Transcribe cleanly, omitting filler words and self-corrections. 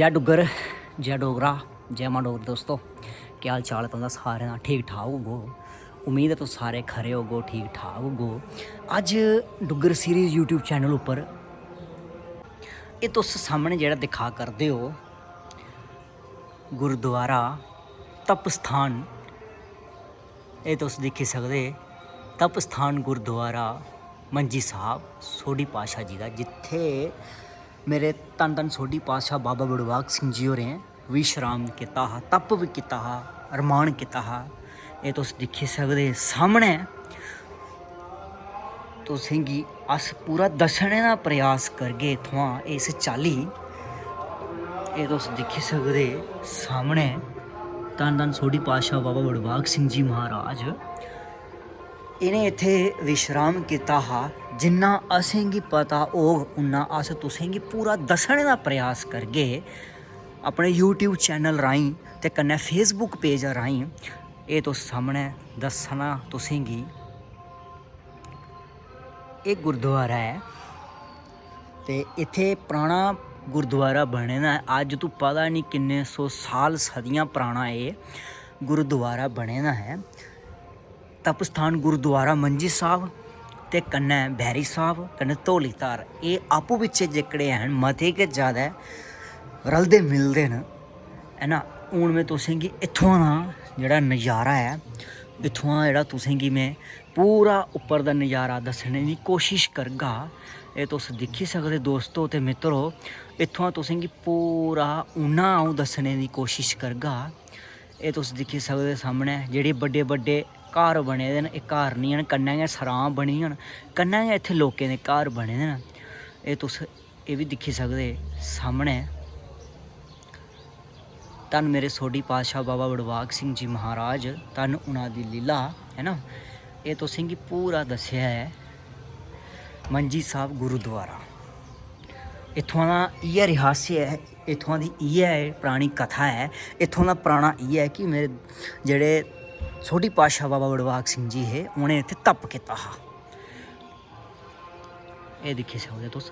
जय डुग्गर जय डोगरा जय मां डोगरी। दोस्तों क्या हाल चाल तुंदा सारें दा? ठीक ठाक होगो, उम्मीद है तुस सारे खरे होगो, ठीक ठाक होगो। अज डुग्गर सीरीज़ यूट्यूब चैनल उप्पर ये तुस सामने जेह्ड़ा दिखा करदे हो गुरुद्वारा तप स्थान, ये तुस दिक्खी सकदे तप स्थान गुरुद्वारा मंजी साहब सोढ़ी पातशाह जी दा, जित्थे मेरे धन धन सोढ़ी पातशाह बाबा बड़भाग सिंह जी होरें विश्राम कीता हा, तप भी कीता हा, रमान कीता हा। ये तुस दिक्खी सकदे सामने तुसेंगी अस पूरा दस्सने दा प्रयास करगे इत्थुआं इस चाल्ली। ये तुस दिक्खी सकदे सामने धन धन सोढ़ी पातशाह बाबा बड़भाग सिंह जी महाराज इन्हें इत्थे विश्राम कीता हा। जिन्ना असेंगी पता होग उन्ना अस तुसेंगी पूरा दस्सने दा प्रयास करगे अपने यूट्यूब चैनल राहीं ते कन्नै फेसबुक पेज राहीं। ये तुस सामने दस्सना तुसेंगी एक गुरुद्वारा है ते इत्थे पुराना गुरुद्वारा बने दा है। अज तो पता नहीं किन्ने सौ साल सदियां पुराना ये गुरुद्वारा बने दा है। तप स्थान गुरुद्वारा मंजी साहब ते कन्नै भैरी साहब कन्नै धौली धार, ये आपूं बिच्चे जेह्कड़े हैन मते गै ज़्यादा रलदे मिलदे न, है ना। हून में तुसेंगी इत्थुआं दा जेह्ड़ा नज़ारा है, इत्थुआं जेह्ड़ा तुसेंगी मैं पूरा उप्पर दा नज़ारा दस्सने दी कोशिश करगा। ये तुस दिक्खी सकदे दोस्तों ते मित्रो, इत्थुआं तुसेंगी पूरा उन्ना अ'ऊं दस्सने दी कोशिश करगा। ये तुस दिक्खी सकदे सामने जेह्ड़े बड्डे बड्डे घर बने दे न, एह् घर निं हैन, कन्नै गै सरां बनी दियां न, कन्नै गै इत्थै लोकें दे घर बने दे न। एह् तुस एह् बी दिक्खी सकदे सामने धन मेरे सोढ़ी पातशाह बाबा बड़भाग सिंह जी महाराज, धन उना दी लीला, है ना। एह् तुसेंगी पूरा दस्सेआ है मंजी साहब गुरुद्वारा। इत्थुआं दा इ'यै रहस्य है, इत्थुआं दी इ'यै परानी कथा है, इत्थुआं दा पराना इ'यै है कि मेरे जेह्ड़े सोढ़ी पातशाह बाबा बड़भाग सिंह जी हे उ'नें इत्थै तप कीता हा। एह् दिक्खी सकदे तुस।